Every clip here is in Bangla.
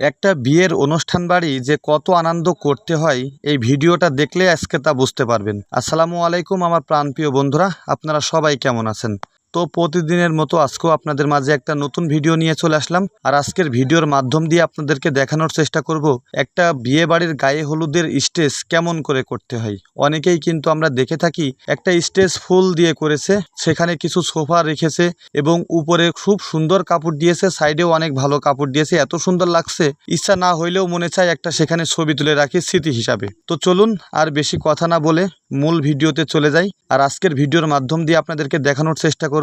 একটা বিয়ের অনুষ্ঠান বাড়ি যে কত আনন্দ করতে হয় এই ভিডিওটা দেখলে আজকে তা বুঝতে পারবেন। আসসালামু আলাইকুম আমার প্রাণপ্রিয় বন্ধুরা, আপনারা সবাই কেমন আছেন? তো প্রতিদিনের মতো আজকেও আপনাদের মাঝে একটা নতুন ভিডিও নিয়ে চলে আসলাম। আর আজকের ভিডিওর মাধ্যম দিয়ে আপনাদেরকে দেখানোর চেষ্টা করব একটা বিয়ে বাড়ির গায়ে হলুদের স্টেজ কেমন করে করতে হয়। অনেকেই কিন্তু আমরা দেখে থাকি একটা স্টেজ ফুল দিয়ে করেছে, সেখানে কিছু সোফা রেখেছে এবং উপরে খুব সুন্দর কাপড় দিয়েছে, সাইডেও অনেক ভালো কাপড় দিয়েছে, এত সুন্দর লাগছে ইচ্ছা না হইলেও মনে চায় একটা সেখানে ছবি তুলে রাখি স্মৃতি হিসাবে। তো চলুন আর বেশি কথা না বলে মূল ভিডিওতে চলে যাই। আর আজকের ভিডিওর মাধ্যম দিয়ে আপনাদেরকে দেখানোর চেষ্টা করব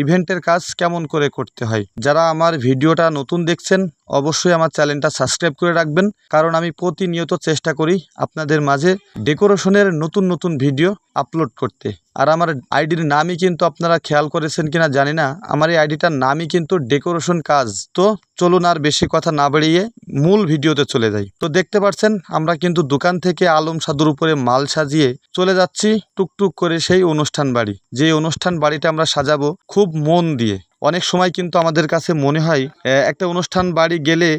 ইভেন্টের কাজ কেমন করে করতে হয়। যারা আমার ভিডিওটা নতুন দেখছেন অবশ্যই আমার চ্যানেলটা সাবস্ক্রাইব করে রাখবেন, কারণ আমি প্রতিনিয়ত চেষ্টা করি আপনাদের মাঝে ডেকোরেশনের নতুন নতুন ভিডিও আপলোড করতে। আর আমার আইডির নামই কিন্তু আপনারা খেয়াল করেছেন কিনা জানি না, আমার এই আইডিটার নামই কিন্তু ডেকোরেশন কাজ। তো চলুন আর বেশি কথা না বাড়িয়ে মূল ভিডিওতে চলে যাই। তো দেখতে পাচ্ছেন আমরা কিন্তু দোকান থেকে আলম সাদুর উপরে মাল সাজিয়ে চলে যাচ্ছি টুকটুক করে সেই অনুষ্ঠান বাড়ি। যে অনুষ্ঠান বাড়িটা আমরা সাজাবো খুব মন দিয়ে। অনেক সময় কিন্তু আমাদের কাছে মনে হয় একটা অনুষ্ঠান বাড়ি গেলে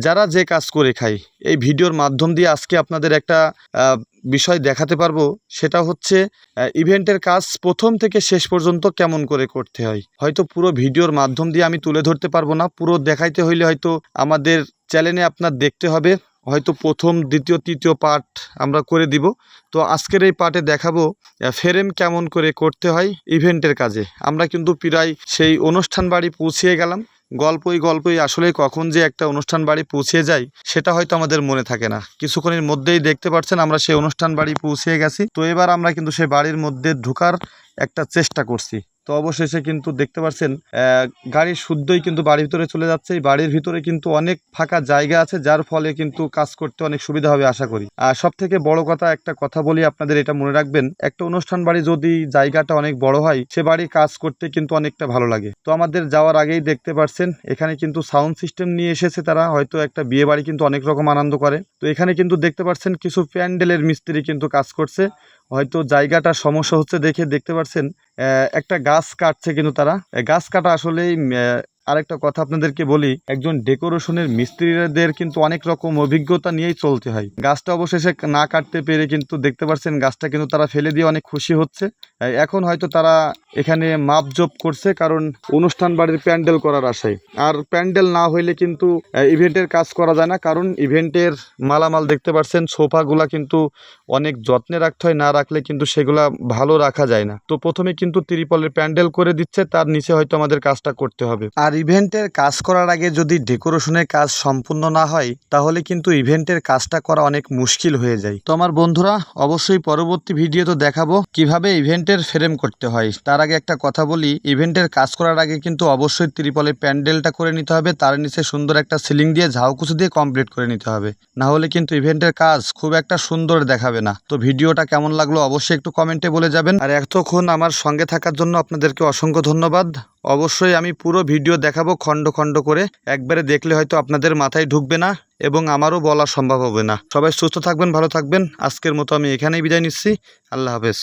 যারা যে কাজ করে খায়, এই ভিডিওর মাধ্যম দিয়ে আজকে আপনাদের একটা বিষয় দেখাতে পারবো। সেটা হচ্ছে ইভেন্টের কাজ প্রথম থেকে শেষ পর্যন্ত কেমন করে করতে হয়। হয়তো পুরো ভিডিওর মাধ্যম দিয়ে আমি তুলে ধরতে পারবো না, পুরো দেখাইতে হইলে হয়তো আমাদের চ্যানেলে আপনার দেখতে হবে, হয়তো প্রথম দ্বিতীয় তৃতীয় পার্ট আমরা করে দিব। তো আজকের এই পার্টে দেখাবো ফ্রেম কেমন করে করতে হয় ইভেন্টের কাজে। আমরা কিন্তু প্রায় সেই অনুষ্ঠান বাড়ি পৌঁছিয়ে গেলাম। গল্পই আসলে কখন যে একটা অনুষ্ঠান বাড়ি পৌঁছিয়ে যায় সেটা হয়তো আমাদের মনে থাকে না। কিছুক্ষণের মধ্যেই দেখতে পাচ্ছেন আমরা সেই অনুষ্ঠান বাড়ি পৌঁছিয়ে গেছি। তো এবার আমরা কিন্তু সেই বাড়ির মধ্যে ঢোকার একটা চেষ্টা করছি। তো অবশেষে কিন্তু দেখতে পাচ্ছেন গাড়ি শুদ্ধই কিন্তু বাড়ির ভিতরে চলে যাচ্ছে। এই বাড়ির ভিতরে কিন্তু অনেক ফাঁকা জায়গা আছে, যার ফলে কিন্তু কাজ করতে অনেক সুবিধা হবে আশা করি। আর সব থেকে বড় কথা একটা কথা বলি আপনাদের, এটা মনে রাখবেন, একটা অনুষ্ঠান বাড়ি যদি জায়গাটা অনেক বড় হয় সে বাড়ি কাজ করতে কিন্তু অনেকটা ভালো লাগে। তো আমাদের যাওয়ার আগেই দেখতে পাচ্ছেন এখানে কিন্তু সাউন্ড সিস্টেম নিয়ে এসেছে তারা, হয়তো একটা বিয়ে বাড়ি কিন্তু অনেক রকম আনন্দ করে। তো এখানে কিন্তু দেখতে পাচ্ছেন কিছু প্যান্ডেলের মিস্ত্রি কিন্তু কাজ করছে, হয়তো জায়গাটা সমস্যা হচ্ছে দেখে দেখতে পাচ্ছেন একটা গাছ কাটছে কিন্তু তারা। গাছ কাটা আসলেই আরেকটা কথা আপনাদেরকে বলি, একজন ডেকোরেশনের মিস্ত্রিদের কিন্তু অনেক রকম অভিজ্ঞতা নিয়েই চলতে হয়। গাছটা অবশেষে না কাটতে পেরে কিন্তু দেখতে পাচ্ছেন গাছটা কিন্তু তারা ফেলে দিয়ে অনেক খুশি হচ্ছে। এখন হয়তো তারা এখানে মাপজোপ করছে, কারণ অনুষ্ঠান বাড়ির প্যান্ডেল করার আশায়। আর প্যান্ডেল না হইলে কিন্তু ইভেন্টের কাজ করা যায় না, কারণ ইভেন্টের মালামাল দেখতে পাচ্ছেন সোফাগুলা কিন্তু অনেক যত্নে রাখতে হয়, না রাখলে কিন্তু সেগুলা ভালো রাখা যায় না। তো প্রথমে কিন্তু ত্রিপলের প্যান্ডেল করে দিচ্ছে, তার নিচে হয়তো আমাদের কাজটা করতে হবে। আর ইভেন্টের কাজ করার আগে যদি ডেকোরেশনের কাজ সম্পূর্ণ না হয় তাহলে কিন্তু ইভেন্টের কাজটা করা অনেক মুশকিল হয়ে যায়। তো আমার বন্ধুরা অবশ্যই পরবর্তী ভিডিও তো দেখাবো কিভাবে ইভেন্টের ফ্রেম করতে হয়। তার আগে একটা কথা বলি, ইভেন্টের কাজ করার আগে কিন্তু অবশ্যই ত্রিপলের প্যান্ডেলটা করে নিতে হবে, তার নিচে সুন্দর একটা সিলিং দিয়ে ঝাউকুচি দিয়ে কমপ্লিট করে নিতে হবে, না হলে কিন্তু ইভেন্টের কাজ খুব একটা সুন্দর দেখাবে না। তো ভিডিওটা কেমন লাগলো অবশ্যই একটু কমেন্টে বলে যাবেন। আর এতক্ষণ আমার সঙ্গে থাকার জন্য আপনাদেরকে অসংখ্য ধন্যবাদ। অবশ্যই আমি পুরো ভিডিও দেখাবো খণ্ড খণ্ড করে, একবারে দেখলে হয়তো আপনাদের মাথায় ঢুকবে না এবং আমারও বলা সম্ভব হবে না। সবাই সুস্থ থাকবেন, ভালো থাকবেন। আজকের মতো আমি এখানেই বিদায় নিচ্ছি। আল্লাহ হাফেজ।